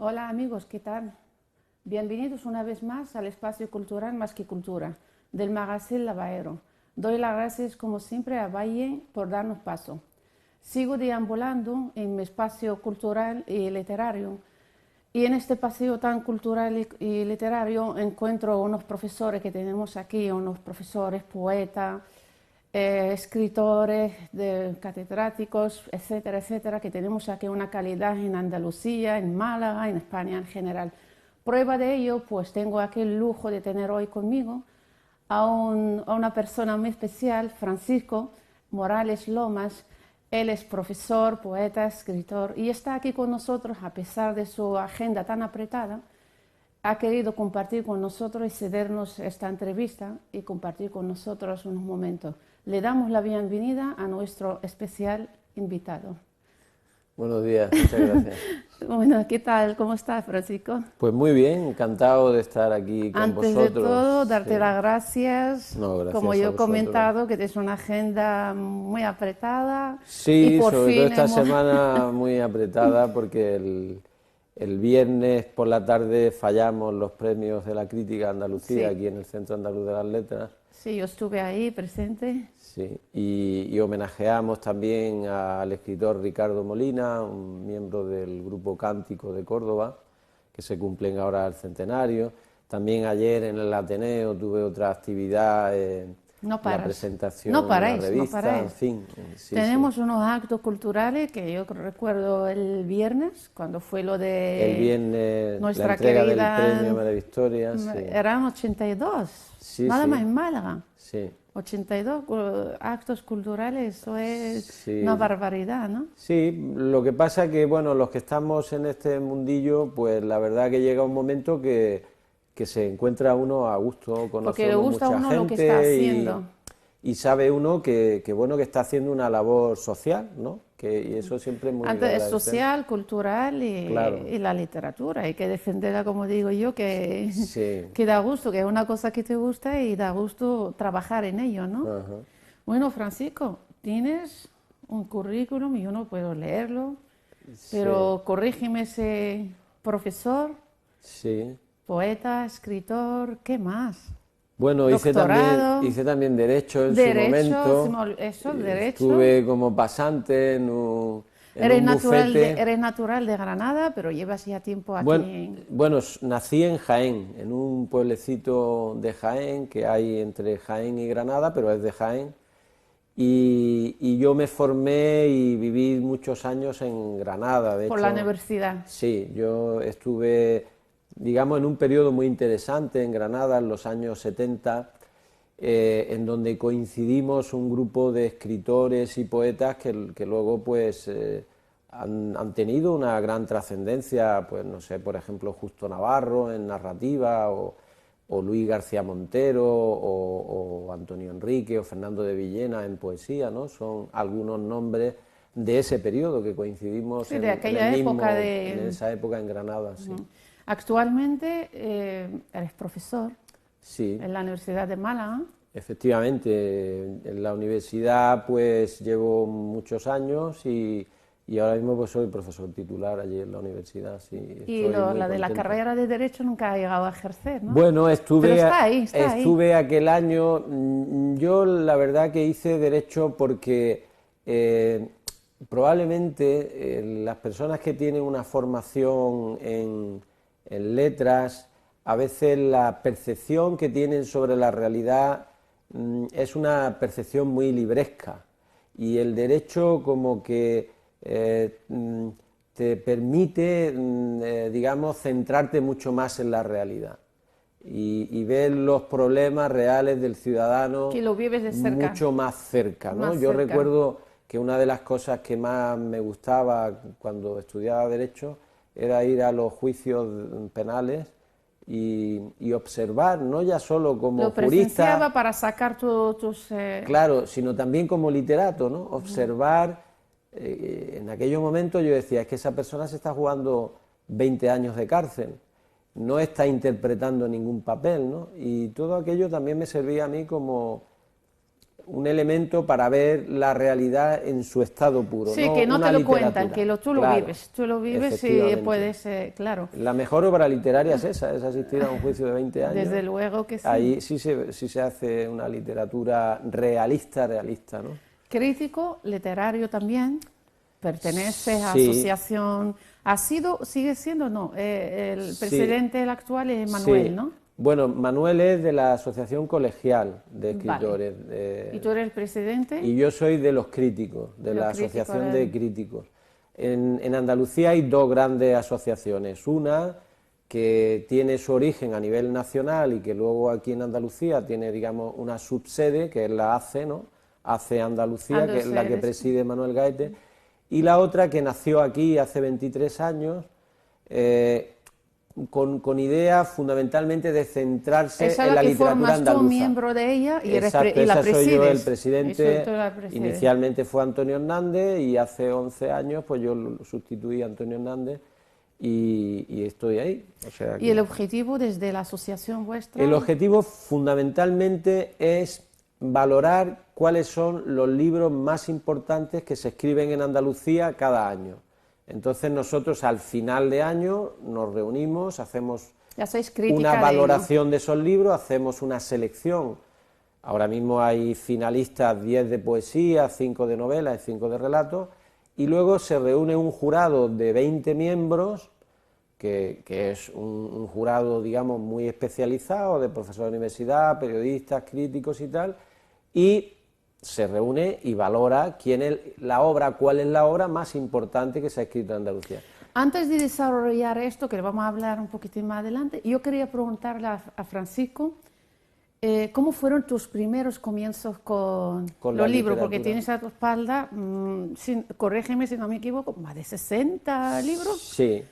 Hola amigos, ¿qué tal? Bienvenidos una vez más al espacio cultural Más que Cultura del Magazine Lavaero. Doy las gracias como siempre a Valle por darnos paso. Sigo deambulando en mi espacio cultural y literario y en este paseo tan cultural y literario encuentro unos profesores que tenemos aquí, unos profesores, poetas, escritores, catedráticos, etcétera, etcétera, que tenemos aquí una calidad en Andalucía, en Málaga, en España en general. Prueba de ello, pues tengo aquí el lujo de tener hoy conmigo a una persona muy especial, Francisco Morales Lomas. Él es profesor, poeta, escritor y está aquí con nosotros a pesar de su agenda tan apretada. Ha querido compartir con nosotros y cedernos esta entrevista y compartir con nosotros unos momentos. Le damos la bienvenida a nuestro especial invitado. Buenos días, muchas gracias. Bueno, ¿qué tal? ¿Cómo estás, Francisco? Pues muy bien, encantado de estar aquí con Antes vosotros. de todo, darte Sí. las gracias. No, gracias Como a yo he vosotros. comentado, que tienes una agenda muy apretada. Y Sí, por sobre todo fin esta semana muy apretada porque el viernes por la tarde fallamos los premios de la crítica de Andalucía, Sí. aquí en el Centro Andaluz de las Letras. Sí, yo estuve ahí presente. Sí, y homenajeamos también al escritor Ricardo Molina, un miembro del Grupo Cántico de Córdoba, que se cumplen ahora el centenario. También ayer en el Ateneo tuve otra actividad, No la paras. presentación No de la paráis, no revista, en paráis. fin. Sí, Tenemos sí. unos actos culturales que yo recuerdo el viernes, cuando fue lo El de viernes la nuestra entrega del querida... premio María Victoria, sí. Eran 82, Sí, nada más sí, en Málaga. sí. 82 actos culturales, eso es una Sí, barbaridad, ¿no? sí, lo que pasa que, bueno, los que estamos en este mundillo, pues la verdad que llega un momento que se encuentra uno a gusto, Porque conoce le uno gusta a mucha uno lo que está gente haciendo. y sabe uno bueno, que está haciendo una labor social, ¿no? Y eso siempre es muy de Antes es agradecer. social, cultural Claro, y la literatura. Hay que defenderla, como digo yo, sí, que da gusto, que es una cosa que te gusta y da gusto trabajar en ello, ¿no? ajá, Bueno, Francisco, tienes un currículum y yo no puedo leerlo, sí, pero corrígeme ese profesor, sí. poeta, escritor, ¿qué más? Bueno, Doctorado, hice también Derecho en su derecho, momento. eso, derecho. Estuve como pasante en un bufete. Eres natural de Granada, pero llevas ya tiempo aquí Bueno, en... nací en Jaén, en un pueblecito de Jaén que hay entre Jaén y Granada, pero es de Jaén. Y yo me formé y viví muchos años en Granada. De por la hecho, universidad. sí, yo estuve, digamos, en un periodo muy interesante en Granada, en los años 70, en donde coincidimos un grupo de escritores y poetas que luego, pues, han tenido una gran trascendencia, pues, no sé, por ejemplo, Justo Navarro en narrativa, o Luis García Montero, o Antonio Enrique, o Fernando de Villena en poesía, ¿no? Son algunos nombres de ese periodo que coincidimos Sí, de aquella época en de... esa época en Granada, sí. Actualmente eres profesor Sí, en la Universidad de Málaga. efectivamente, en la universidad pues llevo muchos años y ahora mismo pues soy profesor titular allí en la universidad, sí, Y estoy muy la de la contento. carrera de Derecho nunca ha llegado a ejercer, ¿no? Bueno, Pero está ahí, está ahí. estuve aquel año, yo la verdad que hice Derecho porque probablemente las personas que tienen una formación en letras, a veces la percepción que tienen sobre la realidad es una percepción muy libresca y el derecho como que te permite, digamos, centrarte mucho más en la realidad y ver los problemas reales del ciudadano Que lo vives de cerca, mucho más cerca, ¿no? más Yo cerca. recuerdo que una de las cosas que más me gustaba cuando estudiaba Derecho era ir a los juicios penales y observar, no ya solo como Lo presenciaba jurista, para sacar tus... claro, sino también como literato, ¿no? Observar, en aquellos momentos yo decía, es que esa persona se está jugando 20 años de cárcel, no está interpretando ningún papel, ¿no? Y todo aquello también me servía a mí como un elemento para ver la realidad en su estado puro. Sí, no que no una te lo literatura. cuentan, que tú lo Claro, vives, y efectivamente. puedes, claro. La mejor obra literaria es esa, es asistir a un juicio de 20 años. Desde luego que sí. Ahí sí se hace una literatura realista, ¿no? Crítico literario también, pertenece a Sí, asociación, sigue siendo, no, el sí, presidente el actual es Manuel, sí. ¿no? Bueno, Manuel es de la Asociación Colegial de Vale. Escritores. ¿Y tú eres el presidente? Y yo soy de los críticos, de Los la críticos Asociación de Críticos. En Andalucía hay dos grandes asociaciones. Una que tiene su origen a nivel nacional y que luego aquí en Andalucía tiene, digamos, una subsede, que es la ACE, ¿no? ACE Andalucía, que es la que preside Manuel Gaete. Y la otra que nació aquí hace 23 años, con idea fundamentalmente de centrarse en la literatura andaluza. Tú miembro de ella y, Exacto, y la esa soy yo, el presides. presidente. Inicialmente fue Antonio Hernández y hace 11 años pues yo lo sustituí a Antonio Hernández y estoy ahí. O sea ¿Y el objetivo desde la asociación vuestra? El objetivo fundamentalmente es valorar cuáles son los libros más importantes que se escriben en Andalucía cada año. Entonces nosotros al final de año nos reunimos, hacemos una valoración de esos libros, hacemos una selección. Ahora mismo hay finalistas 10 de poesía, 5 de novelas y 5 de relatos, y luego se reúne un jurado de 20 miembros, que es un jurado, digamos, muy especializado, de profesores de universidad, periodistas, críticos y tal, y se reúne y valora cuál es la obra más importante que se ha escrito en Andalucía. Antes de desarrollar esto, que vamos a hablar un poquitín más adelante, yo quería preguntarle a Francisco, ¿cómo fueron tus primeros comienzos con los libros? Porque tienes a tu espalda, corrígeme si no me equivoco, más de 60 libros. Sí.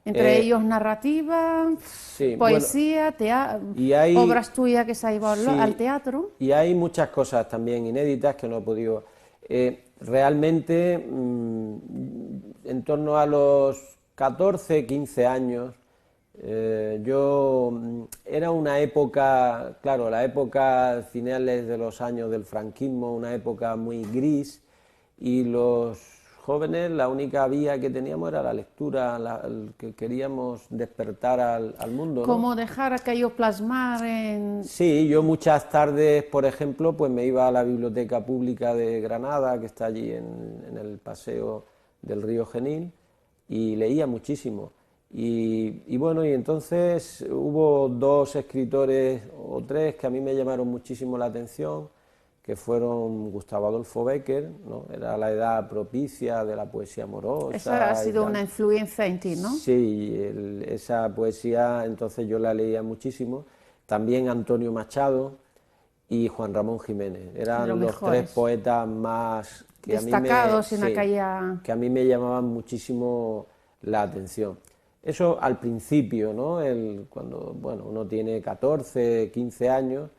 Entre ellos narrativa, sí, poesía, bueno, obras tuyas que se han llevado al teatro. Y hay muchas cosas también inéditas que no he podido... realmente, en torno a los 14, 15 años, era una época, claro, la época finales de los años del franquismo, una época muy gris, y los jóvenes la única vía que teníamos era la lectura, que queríamos despertar al mundo, ¿no? ¿Cómo dejar aquello plasmar en...? Sí, yo muchas tardes, por ejemplo, pues me iba a la Biblioteca Pública de Granada, que está allí en el paseo del Río Genil, y leía muchísimo. Y bueno, y entonces hubo dos escritores o tres que a mí me llamaron muchísimo la atención, que fueron Gustavo Adolfo Bécquer, ¿no? Era la edad propicia de la poesía amorosa. Esa ha sido una influencia en ti, ¿no? Sí, esa poesía entonces yo la leía muchísimo. También Antonio Machado y Juan Ramón Jiménez. Eran los tres poetas más que destacados en aquella... que a mí me llamaban muchísimo la atención. Eso al principio, ¿no? Cuando bueno, uno tiene 14, 15 años,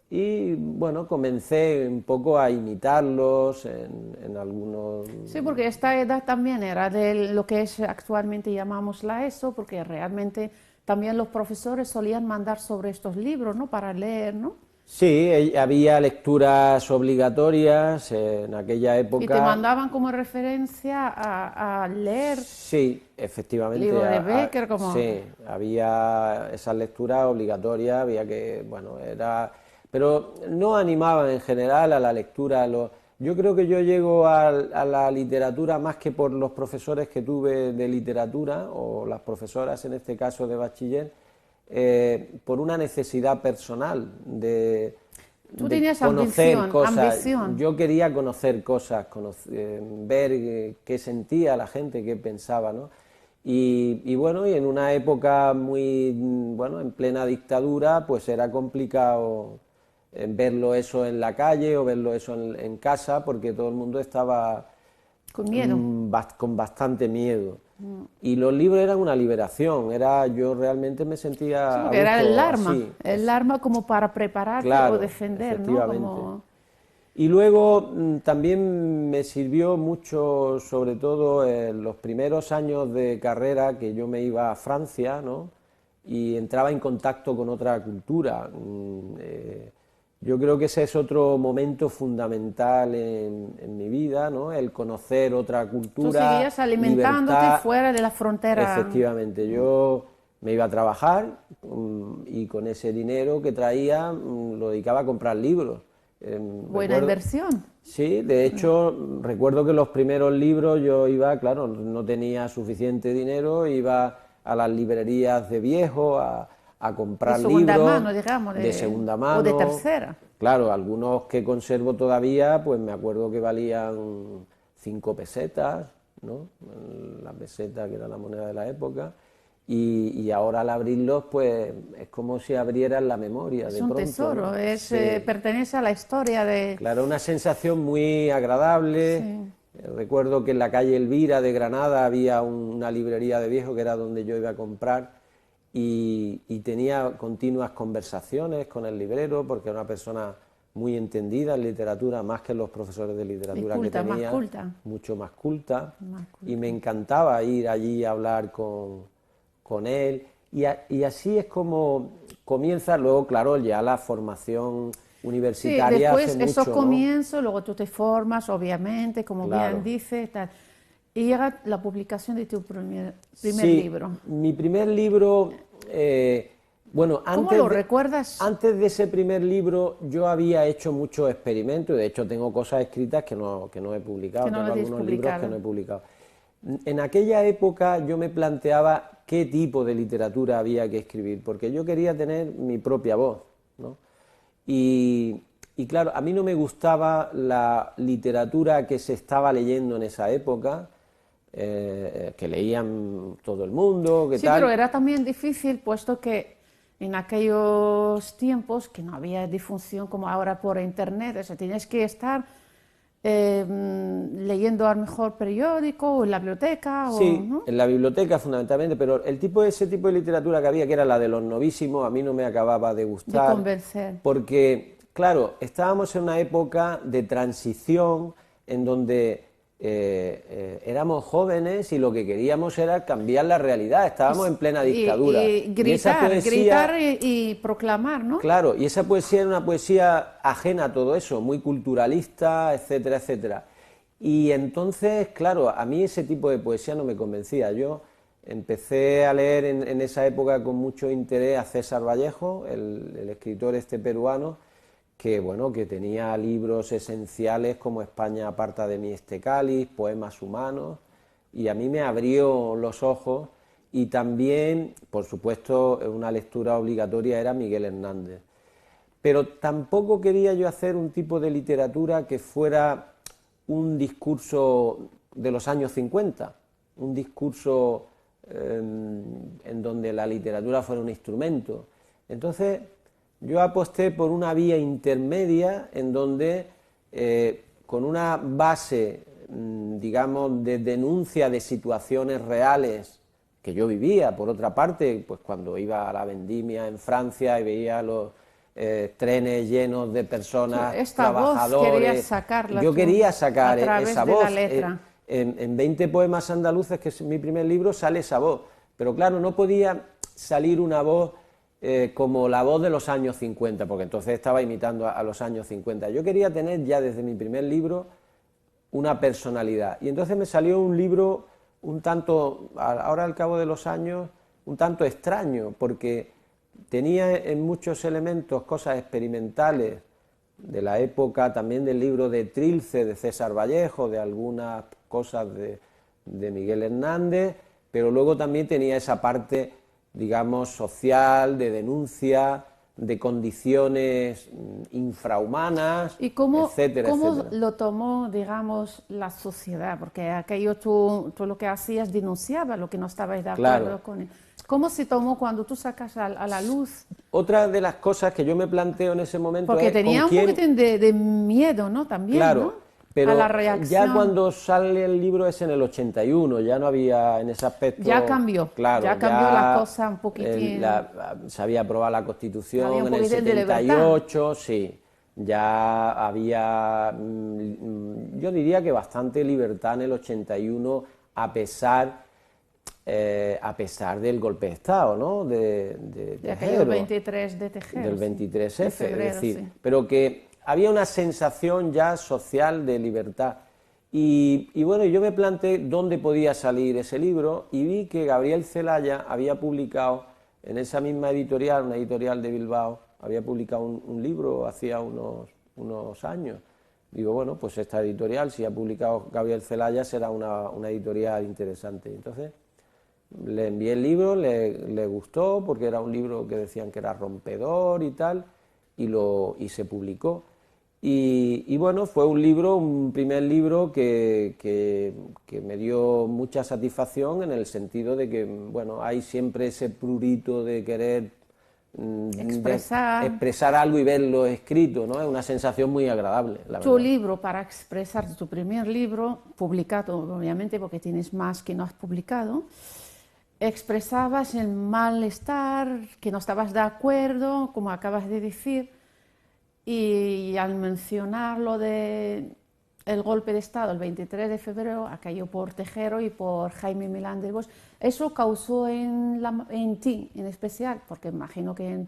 y bueno, comencé un poco a imitarlos en algunos... Sí, porque esta edad también era de lo que actualmente llamamos la ESO, porque realmente también los profesores solían mandar sobre estos libros, ¿no? Para leer, ¿no? Sí, había lecturas obligatorias en aquella época. ¿Y te mandaban como referencia a leer? Sí, efectivamente. Libro de Bécquer, como... Sí, había esas lecturas obligatorias, había que, bueno, pero no animaban en general a la lectura. Yo creo que yo llego a la literatura más que por los profesores que tuve de literatura, o las profesoras en este caso de bachiller, por una necesidad personal de conocer cosas. Ambición. Yo quería conocer cosas, ver qué sentía la gente, qué pensaba, ¿no? Y bueno, y en una época muy, bueno, en plena dictadura, pues era complicado verlo eso en la calle o verlo eso en casa, porque todo el mundo estaba con miedo, con bastante miedo. Y los libros eran una liberación, yo realmente me sentía... Sí, era el arma como para prepararte, claro, o defender, efectivamente, ¿no? Como... Y luego también me sirvió mucho, sobre todo en los primeros años de carrera, que yo me iba a Francia, ¿no? Y entraba en contacto con otra cultura. Yo creo que ese es otro momento fundamental en mi vida, ¿no? El conocer otra cultura, Tú seguías alimentándote libertad. fuera de la frontera. Efectivamente, yo me iba a trabajar y con ese dinero que traía lo dedicaba a comprar libros. Buena inversión. Sí, de hecho, recuerdo que los primeros libros yo iba, claro, no tenía suficiente dinero, iba a las librerías de viejo a comprar De segunda libros mano, digamos, de segunda mano. o de tercera. Claro, algunos que conservo todavía, pues me acuerdo que valían 5 pesetas, ¿no? La peseta, que era la moneda de la época. Y ahora al abrirlos, pues es como si abrieran la memoria de Es un pronto, tesoro, ¿no? es, Sí. pertenece a la historia de... Claro, una sensación muy agradable. Sí. Recuerdo que en la calle Elvira de Granada había una librería de viejo que era donde yo iba a comprar y tenía continuas conversaciones con el librero porque era una persona muy entendida en literatura, más que los profesores de literatura culta, que tenía, más culta. mucho más culta, Más culta. y me encantaba ir allí a hablar con él, y así es como comienza luego, claro, ya la formación Sí, universitaria después hace esos mucho, ¿no? comienzos, luego tú te formas, obviamente, como Claro. bien dices, tal. Y llega la publicación de tu primer Sí, libro. mi primer libro, bueno, ¿Cómo lo recuerdas? antes de ese primer libro yo había hecho muchos experimentos, y de hecho tengo cosas escritas que no he publicado, Que no tengo lo tienes algunos libros que publicado. no he publicado. En aquella época yo me planteaba qué tipo de literatura había que escribir, porque yo quería tener mi propia voz, ¿no? Y claro, a mí no me gustaba la literatura que se estaba leyendo en esa época, que leían todo el mundo, que Sí, tal. pero era también difícil, puesto que en aquellos tiempos que no había difusión como ahora por internet, o sea, tienes que estar leyendo a lo mejor periódico o en la biblioteca, o, Sí, ¿no? en la biblioteca fundamentalmente, pero ese tipo de literatura que había, que era la de los novísimos, a mí no me acababa de De gustar, convencer. porque, claro, estábamos en una época de transición en donde éramos jóvenes y lo que queríamos era cambiar la realidad, estábamos en plena dictadura. Y Y esa gritar, poesía, gritar y proclamar, ¿no? claro, y esa poesía era una poesía ajena a todo eso, muy culturalista, etcétera, etcétera. Y entonces, claro, a mí ese tipo de poesía no me convencía. Yo empecé a leer en esa época con mucho interés a César Vallejo, el escritor este peruano, que bueno, que tenía libros esenciales como España aparta de mí este cáliz, Poemas humanos, y a mí me abrió los ojos. Y también, por supuesto, una lectura obligatoria era Miguel Hernández. Pero tampoco quería yo hacer un tipo de literatura que fuera un discurso de los años 50, un discurso en donde la literatura fuera un instrumento. Entonces, yo aposté por una vía intermedia en donde, con una base, digamos, de denuncia de situaciones reales que yo vivía, por otra parte, pues cuando iba a la vendimia en Francia y veía los trenes llenos de personas, Esta voz trabajadores, querías sacarla yo tú quería sacar a través esa de voz. la letra. En 20 poemas andaluces, que es mi primer libro, sale esa voz, pero claro, no podía salir una voz como la voz de los años 50, porque entonces estaba imitando a los años 50. Yo quería tener ya desde mi primer libro una personalidad, y entonces me salió un libro un tanto, ahora al cabo de los años, un tanto extraño, porque tenía en muchos elementos cosas experimentales de la época, también del libro de Trilce, de César Vallejo, de algunas cosas de Miguel Hernández, pero luego también tenía esa parte, digamos, social, de denuncia, de condiciones infrahumanas, ¿Y cómo, etcétera, cómo etcétera. lo tomó, digamos, la sociedad? Porque aquello tú lo que hacías denunciaba lo que no estabais de acuerdo Claro. con él. ¿Cómo se tomó cuando tú sacas a la luz? Otra de las cosas que yo me planteo en ese momento Porque es con tenía un quién. poquitín de miedo, ¿no? También, ¿no? Claro, A la pero ya reacción. cuando sale el libro es en el 81, ya no había en ese aspecto. Claro, ya cambió la cosa un poquitín. se había aprobado la Constitución Había un en el poquitín de libertad. 78, sí, ya había, yo diría que bastante libertad en el 81, a pesar a pesar del golpe de Estado, ¿no? De aquel 23 de Tejero. Del 23F, de febrero, es decir, sí. pero que había una sensación ya social de libertad. Y bueno, yo me planteé dónde podía salir ese libro y vi que Gabriel Celaya había publicado en esa misma editorial, una editorial de Bilbao, había publicado un libro hacía unos años. Digo, bueno, pues esta editorial, si ha publicado Gabriel Celaya, será una editorial interesante. Entonces le envié el libro, le gustó, porque era un libro que decían que era rompedor y tal, y se publicó. Y bueno, fue un primer libro que me dio mucha satisfacción en el sentido de que, bueno, hay siempre ese prurito de querer expresar algo y verlo escrito, ¿no? Es una sensación muy agradable, la Tu verdad. libro, para expresar tu primer libro, publicado obviamente porque tienes más que no has publicado, expresabas el malestar, que no estabas de acuerdo, como acabas de decir, y al mencionar lo de el golpe de Estado el 23 de febrero, cayó por Tejero y por Jaime Milán del Bosch, eso causó en ti en especial, porque imagino que en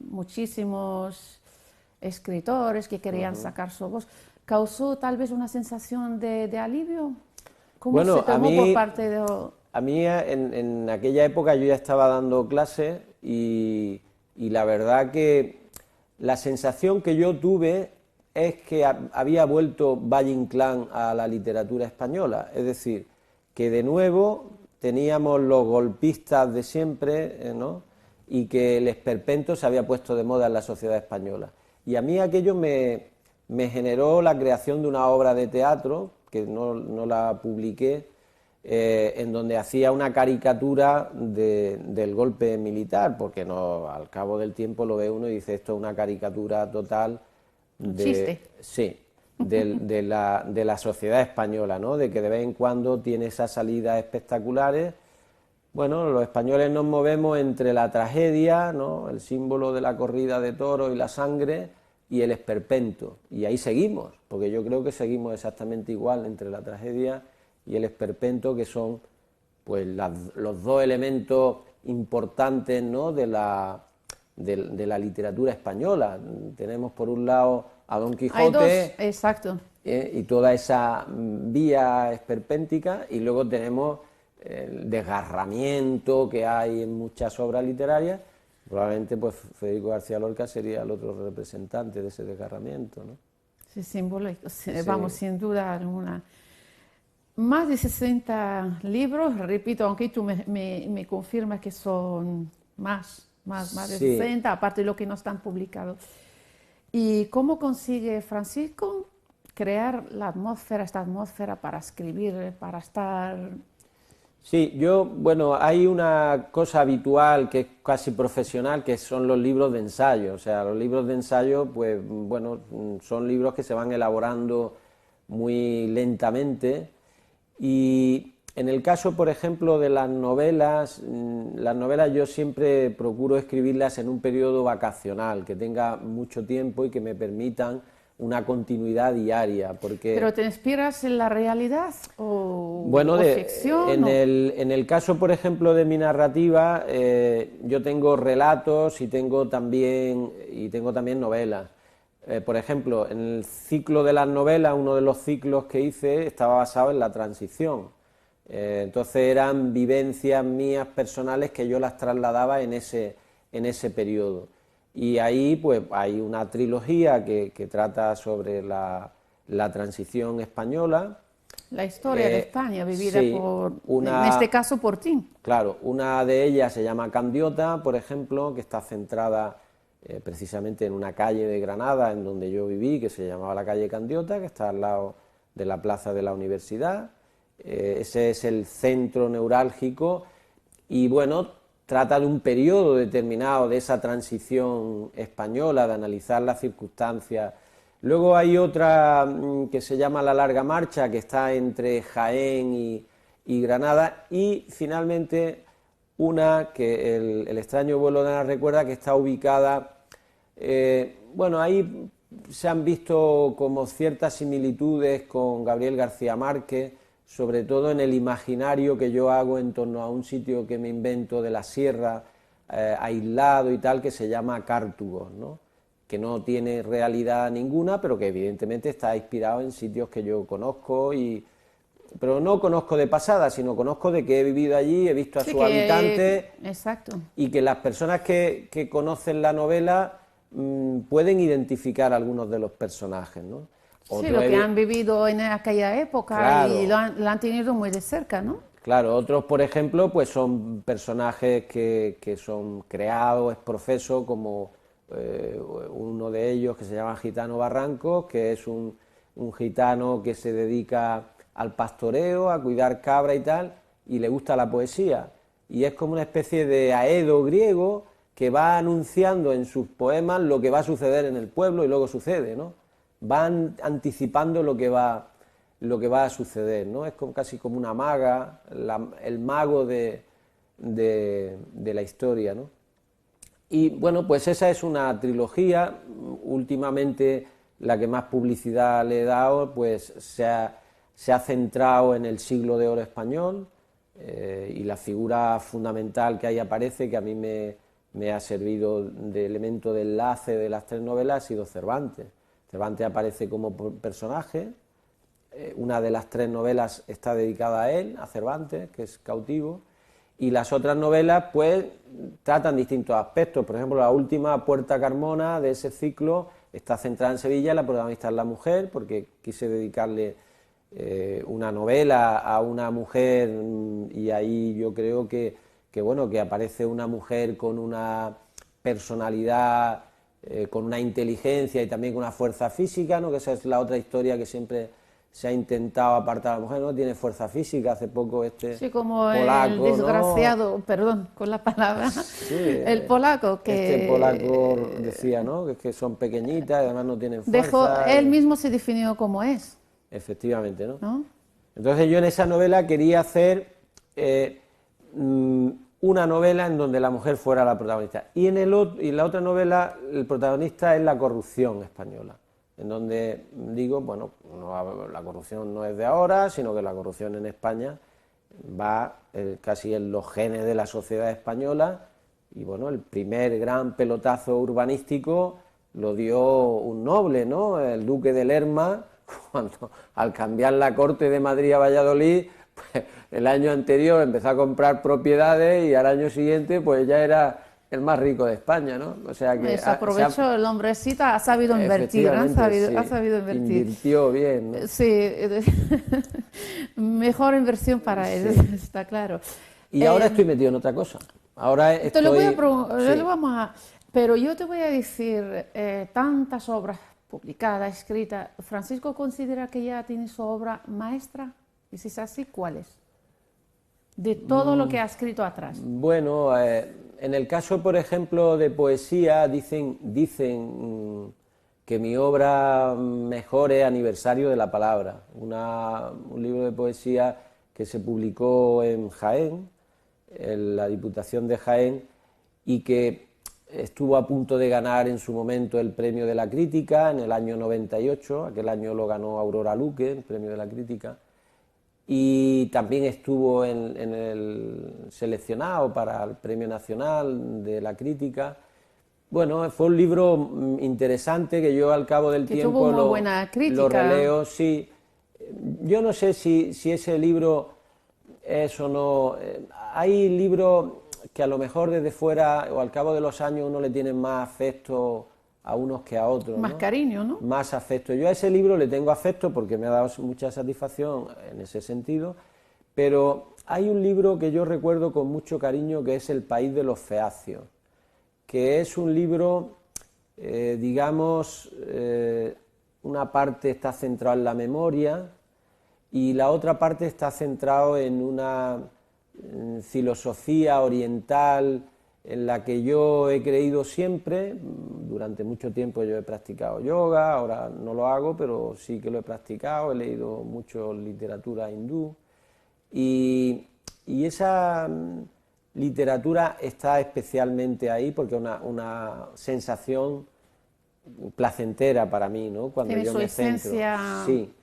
muchísimos escritores que querían sacar su voz, causó tal vez una sensación de alivio. ¿Cómo Bueno, se tomó por parte de...? A mí en aquella época yo ya estaba dando clases y la verdad que la sensación que yo tuve es que había vuelto Valle Inclán a la literatura española, es decir, que de nuevo teníamos los golpistas de siempre, ¿no? Y que el esperpento se había puesto de moda en la sociedad española. Y a mí aquello me generó la creación de una obra de teatro, que no la publiqué, en donde hacía una caricatura del golpe militar, porque no, al cabo del tiempo lo ve uno y dice, esto es una caricatura total chiste. Sí, de la sociedad española, ¿no? De que de vez en cuando tiene esas salidas espectaculares. Bueno, los españoles nos movemos entre la tragedia, ¿no? El símbolo de la corrida de toros y la sangre, y el esperpento. Y ahí seguimos, porque yo creo que seguimos exactamente igual entre la tragedia y el esperpento, que son pues los dos elementos importantes, ¿no? de la literatura española. Tenemos por un lado a Don Quijote. Hay dos, exacto. Y toda esa vía esperpéntica, y luego tenemos el desgarramiento que hay en muchas obras literarias. Probablemente pues Federico García Lorca sería el otro representante de ese desgarramiento, ¿no? Sí, simbólico, vamos, sin duda alguna. Más de 60 libros, repito, aunque tú me confirmas que son más de 60, aparte de lo que no están publicados. ¿Y cómo consigue Francisco crear esta atmósfera para escribir, para estar...? Sí, bueno, hay una cosa habitual que es casi profesional, que son los libros de ensayo. O sea, los libros de ensayo, pues, bueno, son libros que se van elaborando muy lentamente. Y en el caso, por ejemplo, de las novelas yo siempre procuro escribirlas en un periodo vacacional, que tenga mucho tiempo y que me permitan una continuidad diaria, porque... ¿Pero te inspiras en la realidad o En ficción? el caso, por ejemplo, de mi narrativa, yo tengo relatos y tengo también novelas. Por ejemplo, en el ciclo de las novelas, uno de los ciclos que hice estaba basado en la transición. Entonces eran vivencias mías personales que yo las trasladaba en ese periodo. Y ahí pues hay una trilogía que trata sobre la transición española. La historia de España vivida sí, en este caso por ti. Claro, una de ellas se llama Candiota, por ejemplo, que está centrada precisamente en una calle de Granada en donde yo viví, que se llamaba la calle Candiota, que está al lado de la plaza de la universidad. Ese es el centro neurálgico y bueno, trata de un periodo determinado de esa transición española, de analizar las circunstancias. Luego hay otra que se llama La larga marcha, que está entre Jaén y Granada, y finalmente una que el extraño vuelo de la recuerda, que está ubicada, bueno, ahí se han visto como ciertas similitudes con Gabriel García Márquez, sobre todo en el imaginario que yo hago en torno a un sitio que me invento de la sierra, aislado y tal, que se llama Cártugos, ¿no? Que no tiene realidad ninguna, pero que evidentemente está inspirado en sitios que yo conozco, pero no conozco de pasada, sino conozco de que he vivido allí, he visto a sus habitantes, exacto. y que las personas que conocen la novela pueden identificar a algunos de los personajes, ¿no? Sí, lo que han vivido en aquella época, claro, y lo han tenido muy de cerca, ¿no? Claro, otros, por ejemplo, pues son personajes que son creados, es profeso, como uno de ellos que se llama Gitano Barrancos, que es un gitano que se dedica al pastoreo, a cuidar cabra y tal, y le gusta la poesía. Y es como una especie de Aedo griego que va anunciando en sus poemas lo que va a suceder en el pueblo y luego sucede, ¿no? Van anticipando lo que va a suceder, ¿no? Es casi como una maga, el mago de la historia, ¿no? Y bueno, pues esa es una trilogía. Últimamente la que más publicidad le he dado, pues se ha centrado en el siglo de oro español, y la figura fundamental que ahí aparece, que a mí me ha servido de elemento de enlace de las tres novelas, ha sido Cervantes. Cervantes aparece como personaje. Una de las tres novelas está dedicada a él, a Cervantes, que es cautivo, y las otras novelas pues tratan distintos aspectos. Por ejemplo, la última, Puerta Carmona, de ese ciclo, está centrada en Sevilla, la protagonista es la mujer, porque quise dedicarle una novela a una mujer, y ahí yo creo que bueno, que aparece una mujer con una personalidad, con una inteligencia y también con una fuerza física, ¿no? Que esa es la otra historia que siempre se ha intentado apartar a la mujer, ¿no? Tiene fuerza física, hace poco sí, como polaco, el desgraciado, ¿no? Perdón con la palabra, sí, el polaco que... Este polaco decía, ¿no? Que son pequeñitas y además no tienen fuerza. Él mismo se definió como es. Efectivamente, ¿no? ¿No? Entonces yo en esa novela quería hacer una novela en donde la mujer fuera la protagonista. Y en la otra novela el protagonista es la corrupción española, en donde digo, bueno, la corrupción no es de ahora, sino que la corrupción en España va casi en los genes de la sociedad española, y bueno, el primer gran pelotazo urbanístico lo dio un noble, ¿no? El duque de Lerma, cuando al cambiar la corte de Madrid a Valladolid, pues el año anterior empezó a comprar propiedades y al año siguiente pues ya era el más rico de España, ¿no? O sea que se aprovechó, el hombrecito ha sabido invertir, ha sabido invertir. Invirtió bien, ¿no? Sí, mejor inversión para él, sí. Está claro. Y ahora estoy metido en otra cosa. Ahora estoy... Pero yo te voy a decir, tantas obras publicadas, escritas, ¿Francisco considera que ya tiene su obra maestra? Y si es así, ¿cuál es? De todo lo que ha escrito atrás. Bueno, en el caso, por ejemplo, de poesía, dicen que mi obra mejor es Aniversario de la Palabra, un libro de poesía que se publicó en Jaén, en la Diputación de Jaén, y que estuvo a punto de ganar en su momento el Premio de la Crítica en el año 98, aquel año lo ganó Aurora Luque, el Premio de la Crítica, y también estuvo en el seleccionado para el Premio Nacional de la Crítica. Bueno, fue un libro interesante que yo al cabo del tiempo lo releo. Sí. Yo no sé si ese libro es o no... hay libros que a lo mejor desde fuera o al cabo de los años uno le tiene más afecto a unos que a otros, más, ¿no? Cariño, ¿no? Más afecto. Yo a ese libro le tengo afecto porque me ha dado mucha satisfacción en ese sentido, pero hay un libro que yo recuerdo con mucho cariño, que es El País de los Feacios, que es un libro, digamos, una parte está centrada en la memoria y la otra parte está centrado en una filosofía oriental en la que yo he creído siempre. Durante mucho tiempo yo he practicado yoga, ahora no lo hago, pero sí que lo he practicado, he leído mucho literatura hindú, y esa literatura está especialmente ahí porque es una sensación placentera para mí, ¿no? Cuando tiene yo su me esencia. Centro. Sí.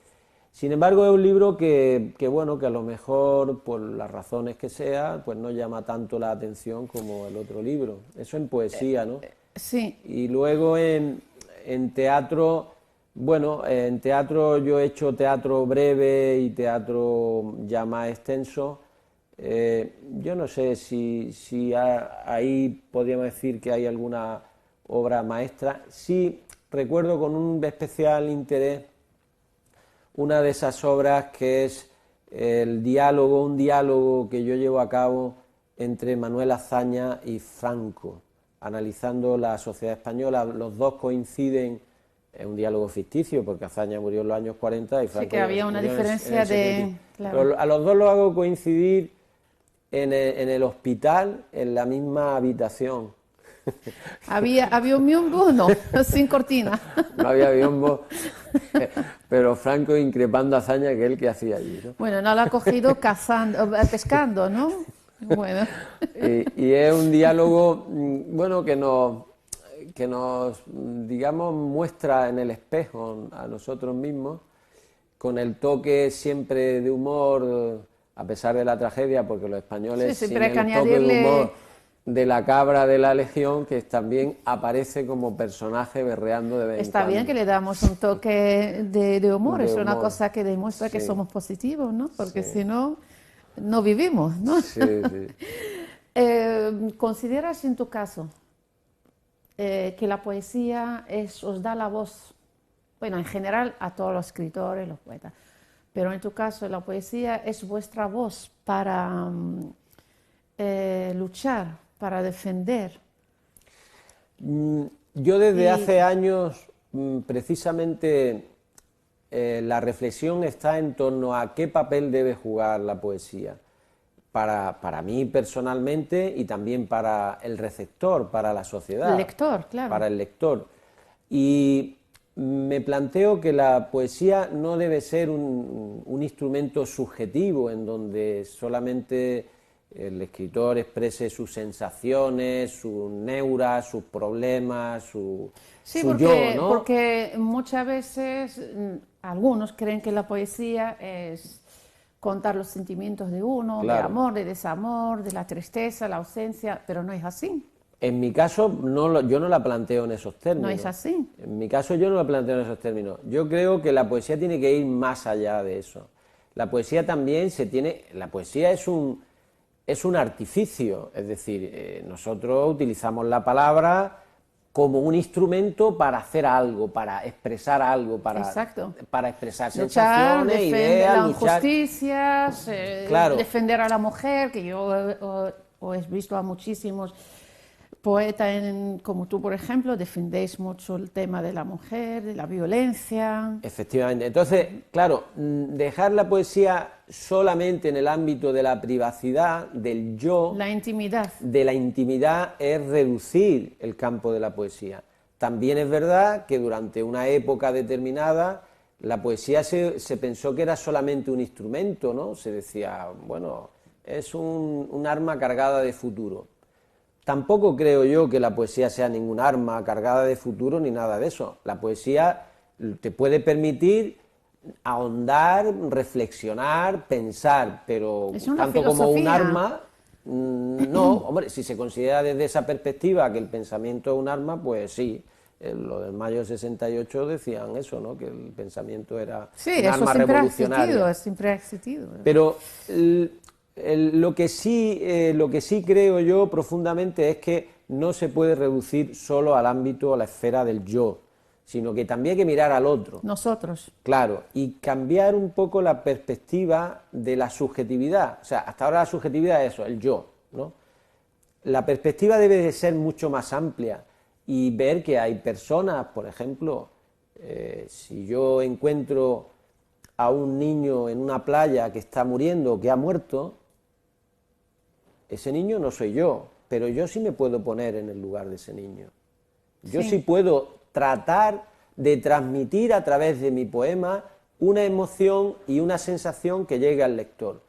Sin embargo, es un libro bueno, que a lo mejor, por las razones que sea, pues no llama tanto la atención como el otro libro. Eso en poesía, ¿no? Sí. Y luego en teatro, bueno, en teatro yo he hecho teatro breve y teatro ya más extenso. Yo no sé si ahí podríamos decir que hay alguna obra maestra. Sí, recuerdo con un especial interés una de esas obras que es un diálogo que yo llevo a cabo entre Manuel Azaña y Franco, analizando la sociedad española. Los dos coinciden, es un diálogo ficticio porque Azaña murió en los años 40 y Franco Sí, que había una diferencia de... Claro. Pero a los dos los hago coincidir en el hospital, en la misma habitación. ¿Había un biombo? No, sin cortina. No había biombo, pero Franco increpando a Azaña que él que hacía allí, ¿no? Bueno, no lo ha cogido pescando, ¿no? Bueno. Y es un diálogo, bueno, que nos, digamos, muestra en el espejo a nosotros mismos, con el toque siempre de humor, a pesar de la tragedia, porque los españoles, sí, sin el toque de humor de la cabra de la Legión, que también aparece como personaje berreando de vez en Está cuando. bien que le damos un toque de humor, De es una humor. cosa que demuestra que Sí. somos positivos, ¿no? Porque Sí. si no, no vivimos, ¿no? Sí, sí. ¿Consideras en tu caso que la poesía os da la voz, bueno, en general a todos los escritores, los poetas, pero en tu caso la poesía es vuestra voz para luchar, para defender? Yo desde hace años, precisamente, la reflexión está en torno a qué papel debe jugar la poesía. Para mí personalmente y también para el receptor, para la sociedad. El lector, claro. Para el lector. Y me planteo que la poesía no debe ser un instrumento subjetivo en donde solamente el escritor exprese sus sensaciones, sus neuras, sus problemas, su yo, ¿no? Porque muchas veces algunos creen que la poesía es contar los sentimientos de uno, Claro. de amor, de desamor, de la tristeza, la ausencia, pero no es así. En mi caso, yo no la planteo en esos términos. No es así. En mi caso, yo no la planteo en esos términos. Yo creo que la poesía tiene que ir más allá de eso. La poesía también la poesía es un artificio, es decir, nosotros utilizamos la palabra como un instrumento para hacer algo, para expresar algo, para expresar sensaciones, ideas, las injusticias, claro. Defender a la mujer, que yo he visto a muchísimos poetas como tú, por ejemplo, defendéis mucho el tema de la mujer, de la violencia. Efectivamente. Entonces, claro, dejar la poesía solamente en el ámbito de la privacidad, del yo, la intimidad. De la intimidad, es reducir el campo de la poesía. También es verdad que durante una época determinada la poesía se pensó que era solamente un instrumento, ¿no? Se decía, bueno, es un arma cargada de futuro. Tampoco creo yo que la poesía sea ningún arma cargada de futuro ni nada de eso. La poesía te puede permitir ahondar, reflexionar, pensar, pero tanto como un arma, no. Hombre, si se considera desde esa perspectiva que el pensamiento es un arma, pues sí. Lo del mayo del 68 decían eso, ¿no? Que el pensamiento era un arma revolucionaria. Siempre ha existido. Pero lo que sí creo yo profundamente es que no se puede reducir solo al ámbito, a la esfera del yo, sino que también hay que mirar al otro. Nosotros. Claro, y cambiar un poco la perspectiva de la subjetividad. O sea, hasta ahora la subjetividad es eso, el yo, ¿no? La perspectiva debe de ser mucho más amplia y ver que hay personas, por ejemplo, si yo encuentro a un niño en una playa que está muriendo, que ha muerto, ese niño no soy yo, pero yo sí me puedo poner en el lugar de ese niño. Yo sí puedo tratar de transmitir a través de mi poema una emoción y una sensación que llegue al lector.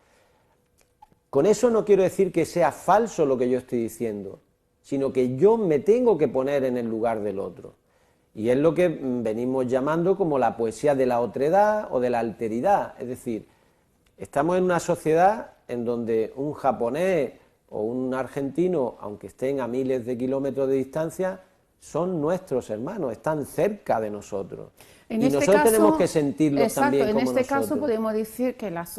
Con eso no quiero decir que sea falso lo que yo estoy diciendo, sino que yo me tengo que poner en el lugar del otro. Y es lo que venimos llamando como la poesía de la otredad o de la alteridad. Es decir, estamos en una sociedad en donde un japonés o un argentino, aunque estén a miles de kilómetros de distancia, son nuestros hermanos, están cerca de nosotros. En y este nosotros caso, tenemos que sentirlos exacto, también en como este nosotros. caso podemos decir que las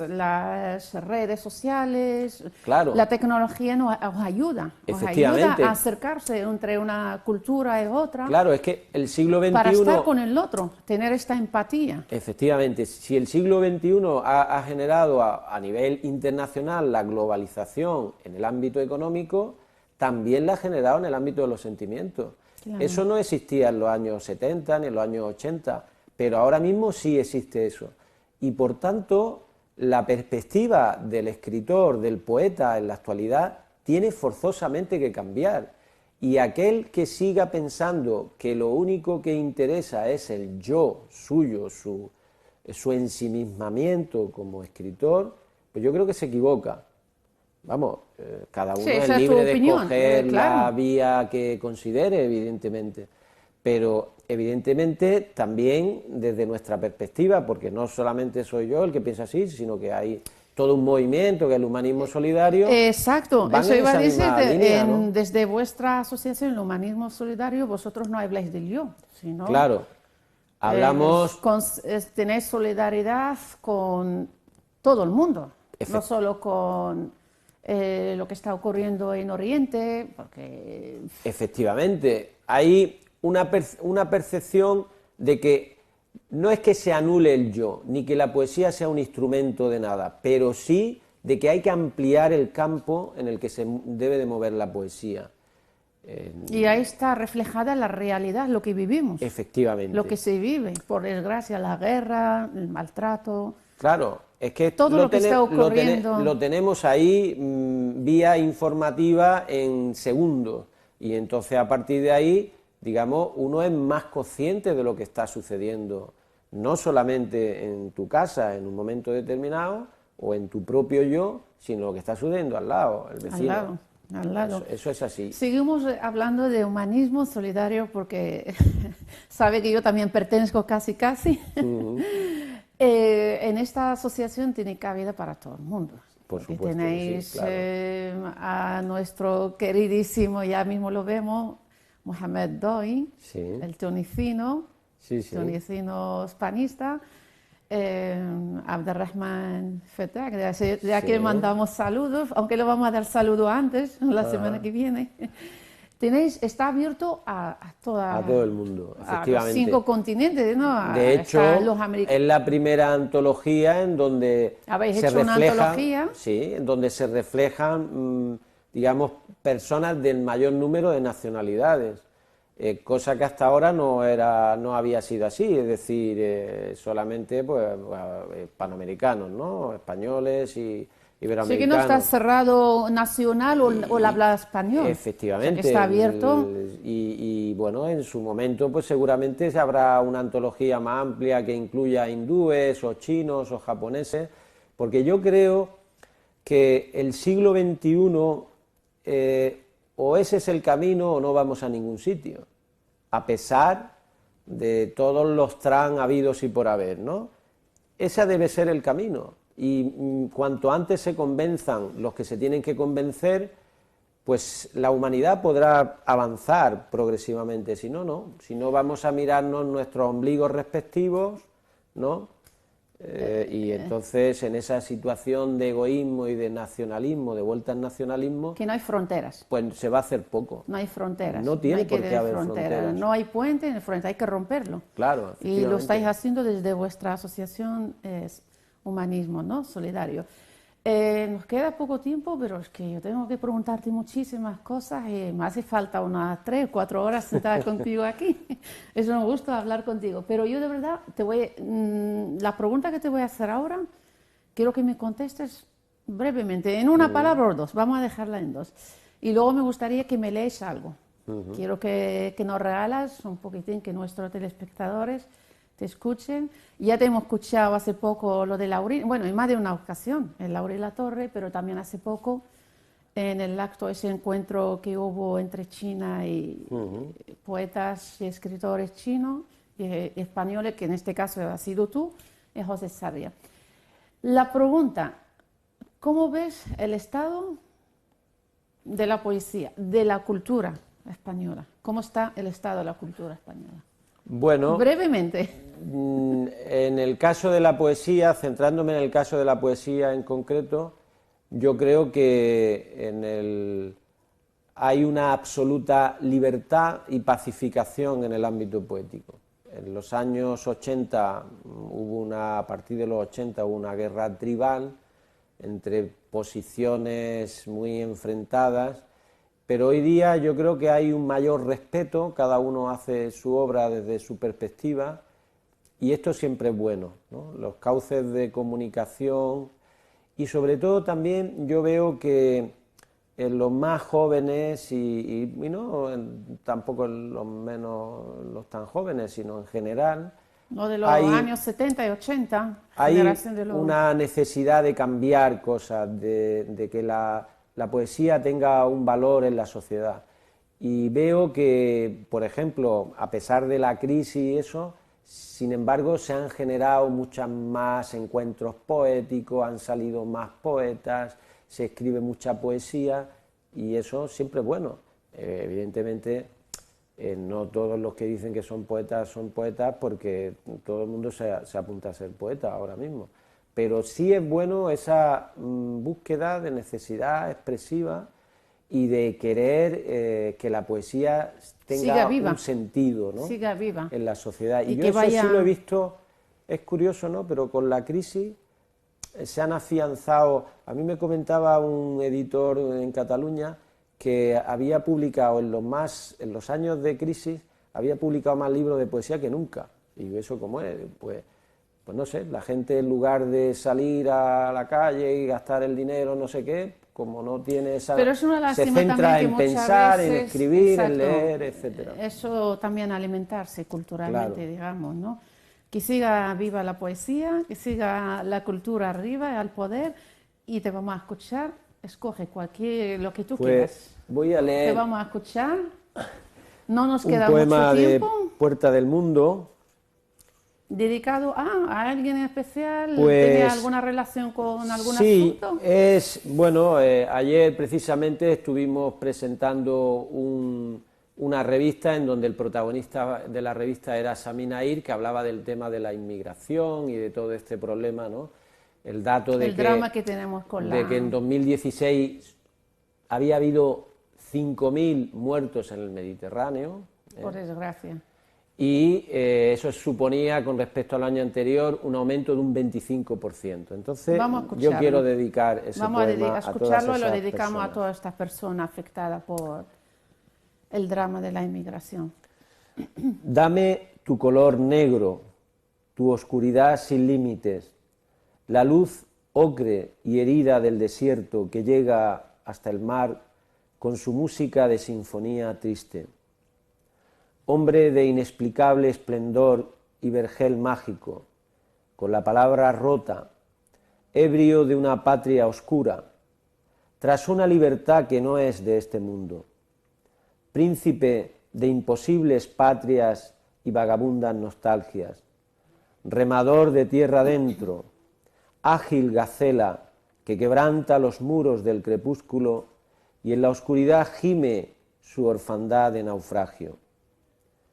redes sociales, Claro. la tecnología os ayuda Efectivamente. a acercarse entre una cultura y otra. Claro, es que el siglo XXI... Para estar con el otro, tener esta empatía. Efectivamente, si el siglo XXI ha generado a nivel internacional la globalización en el ámbito económico, también la ha generado en el ámbito de los sentimientos. Claro. Eso no existía en los años 70 ni en los años 80, pero ahora mismo sí existe eso. Y por tanto, la perspectiva del escritor, del poeta en la actualidad, tiene forzosamente que cambiar. Y aquel que siga pensando que lo único que interesa es el yo suyo, su ensimismamiento como escritor, pues yo creo que se equivoca. Vamos, cada uno es libre de escoger la vía que considere, evidentemente. Pero evidentemente también desde nuestra perspectiva, porque no solamente soy yo el que piensa así, sino que hay todo un movimiento que es el humanismo solidario. Exacto, eso iba a decir, ¿no? desde vuestra asociación, el humanismo solidario, vosotros no habláis del yo, sino... Claro, hablamos... tenéis solidaridad con todo el mundo, no solo con lo que está ocurriendo en Oriente, porque... Efectivamente, hay una percepción de que no es que se anule el yo, ni que la poesía sea un instrumento de nada, pero sí de que hay que ampliar el campo en el que se debe de mover la poesía. Y ahí está reflejada la realidad, lo que vivimos. Efectivamente. Lo que se vive, por desgracia, la guerra, el maltrato. Claro, es que todo lo que está ocurriendo. Lo tenemos ahí vía informativa en segundos. Y entonces a partir de ahí, digamos, uno es más consciente de lo que está sucediendo, no solamente en tu casa en un momento determinado o en tu propio yo, sino lo que está sucediendo al lado, el vecino. Al lado. Eso es así. Seguimos hablando de humanismo solidario porque sabe que yo también pertenezco casi. En esta asociación tiene cabida para todo el mundo. Por supuesto. Tenéis sí, claro. A nuestro queridísimo, ya mismo lo vemos, Mohamed Doi, sí. el tunicino, tunicino hispanista, Abderrahman Fetah, de aquí mandamos saludos, aunque le vamos a dar saludo antes, la semana que viene. Está abierto a todo el mundo, efectivamente. A los 5 continentes, ¿no? De hecho, es la primera antología en donde se reflejan, digamos, personas del mayor número de nacionalidades, cosa que hasta ahora no había sido así, es decir, solamente pues, hispanoamericanos, ¿no? Españoles y iberoamericanos. Sí que no está cerrado nacional o el habla español. Efectivamente. O sea, que está abierto. Y bueno, en su momento pues seguramente habrá una antología más amplia que incluya hindúes o chinos o japoneses, porque yo creo que el siglo XXI o ese es el camino o no vamos a ningún sitio, a pesar de todos los habidos y por haber, ¿no? Ese debe ser el camino. Y cuanto antes se convenzan los que se tienen que convencer, pues la humanidad podrá avanzar progresivamente. Si no, no. Si no, vamos a mirarnos nuestros ombligos respectivos, ¿no? Y entonces en esa situación de egoísmo y de nacionalismo, de vuelta al nacionalismo... Que no hay fronteras. Pues se va a hacer poco. No hay fronteras. No tiene por qué haber fronteras. No hay puente en el frente, hay que romperlo. Claro, y lo estáis haciendo desde vuestra asociación Humanismo, ¿no? Solidario. Nos queda poco tiempo, pero es que yo tengo que preguntarte muchísimas cosas y me hace falta unas 3 o 4 horas sentada contigo aquí. Es un gusto hablar contigo, pero yo de verdad la pregunta que te voy a hacer ahora, quiero que me contestes brevemente, en una palabra o 2, vamos a dejarla en 2. Y luego me gustaría que me lees algo. Quiero que nos regalas un poquitín, que nuestros telespectadores te escuchen. Ya te hemos escuchado hace poco lo de Laurina, bueno, en más de una ocasión, el Laurina Torre, pero también hace poco en el acto, ese encuentro que hubo entre China y poetas y escritores chinos y españoles, que en este caso has sido tú, y José Sarria. La pregunta, ¿cómo ves el estado de la poesía, de la cultura española? ¿Cómo está el estado de la cultura española? Bueno, brevemente. En el caso de la poesía, centrándome en el caso de la poesía en concreto, yo creo que hay una absoluta libertad y pacificación en el ámbito poético. En los años 80 a partir de los 80 hubo una guerra tribal entre posiciones muy enfrentadas, pero hoy día yo creo que hay un mayor respeto, cada uno hace su obra desde su perspectiva, y esto siempre es bueno, ¿no? Los cauces de comunicación, y sobre todo también yo veo que en los más jóvenes y no tampoco en los tan jóvenes, sino en general, no de los años 70 y 80, hay una necesidad de cambiar cosas, de que la poesía tenga un valor en la sociedad. Y veo que, por ejemplo, a pesar de la crisis y eso, sin embargo, se han generado muchos más encuentros poéticos, han salido más poetas, se escribe mucha poesía y eso siempre es bueno. Evidentemente, no todos los que dicen que son poetas porque todo el mundo se apunta a ser poeta ahora mismo. Pero sí es bueno esa búsqueda de necesidad expresiva y de querer que la poesía tenga un sentido, ¿no? Siga viva en la sociedad. Y yo eso sí lo he visto, es curioso, ¿no? Pero con la crisis se han afianzado. A mí me comentaba un editor en Cataluña que había publicado en los años de crisis, había publicado más libros de poesía que nunca. Y eso, ¿cómo es? Pues no sé, la gente en lugar de salir a la calle y gastar el dinero, no sé qué, como no tiene esa... Pero es una lástima se centra en pensar, veces, en escribir, exacto, en leer, etcétera. Eso también alimentarse culturalmente, claro, digamos, ¿no? Que siga viva la poesía, que siga la cultura arriba, al poder, y te vamos a escuchar. Escoge lo que tú quieras. Voy a leer... Te vamos a escuchar. No nos queda un poema mucho tiempo. de Puerta del Mundo. ¿Dedicado a alguien en especial? Pues, ¿Tiene alguna relación con algún asunto? Ayer precisamente estuvimos presentando una revista en donde el protagonista de la revista era Sami Naïr, que hablaba del tema de la inmigración y de todo este problema, ¿no? El dato de drama que tenemos con que en 2016 había habido 5.000 muertos en el Mediterráneo. Por desgracia. Y eso suponía, con respecto al año anterior, un aumento de un 25%. Entonces, yo quiero dedicar ese poema a escucharlo y lo dedicamos personas. a todas estas personas afectadas por el drama de la inmigración. Dame tu color negro, tu oscuridad sin límites, la luz ocre y herida del desierto que llega hasta el mar con su música de sinfonía triste. Hombre de inexplicable esplendor y vergel mágico, con la palabra rota, ebrio de una patria oscura, tras una libertad que no es de este mundo, príncipe de imposibles patrias y vagabundas nostalgias, remador de tierra adentro, ágil gacela que quebranta los muros del crepúsculo y en la oscuridad gime su orfandad de naufragio.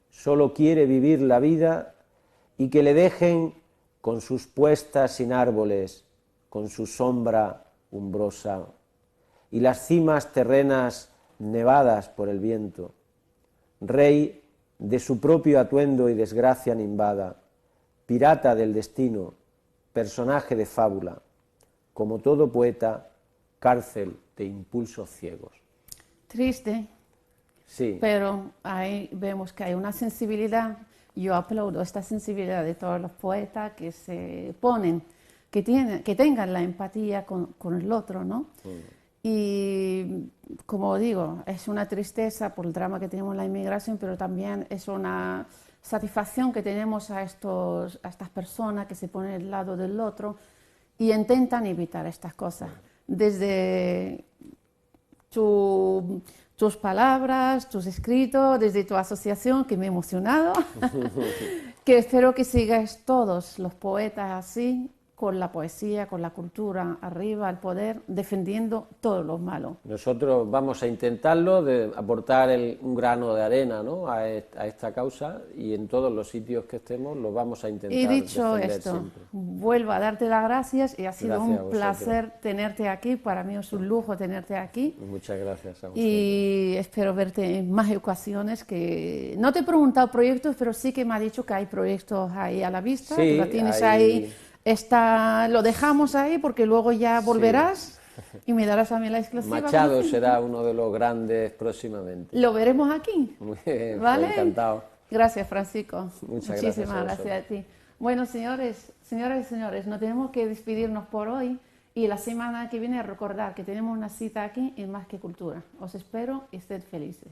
Solo quiere vivir la vida y que le dejen con sus puestas sin árboles, con su sombra umbrosa y las cimas terrenas nevadas por el viento. Rey de su propio atuendo y desgracia nimbada, pirata del destino, personaje de fábula, como todo poeta, cárcel de impulsos ciegos. Triste. Sí. Pero ahí vemos que hay una sensibilidad. Yo aplaudo esta sensibilidad de todos los poetas que se ponen, que tengan la empatía con el otro, ¿no? Y como digo, es una tristeza por el drama que tenemos en la inmigración, pero también es una satisfacción que tenemos a estas personas que se ponen al lado del otro y intentan evitar estas cosas. Desde tus palabras, tus escritos, desde tu asociación, que me he emocionado, que espero que sigáis todos los poetas así, con la poesía, con la cultura arriba, el poder, defendiendo todos los malos. Nosotros vamos a intentarlo, de aportar un grano de arena, ¿no?, a esta causa, y en todos los sitios que estemos lo vamos a intentar Y dicho defender esto, siempre. vuelvo a darte las gracias y ha sido Gracias a un vosotros. placer tenerte aquí, para mí es un lujo tenerte aquí. Muchas gracias a vosotros. Y espero verte en más ocasiones. Que no te he preguntado proyectos, pero sí que me ha dicho que hay proyectos ahí a la vista, Sí, lo tienes hay... ahí, lo dejamos ahí porque luego ya volverás y me darás a mí la exclusiva. Machado será uno de los grandes próximamente. Lo veremos aquí. Muy bien, ¿Vale? pues encantado. Gracias, Francisco. Muchas Muchísimas gracias gracias a ti. Bueno, señoras y señores, nos tenemos que despedirnos por hoy y la semana que viene recordar que tenemos una cita aquí en Más que Cultura. Os espero y sed felices.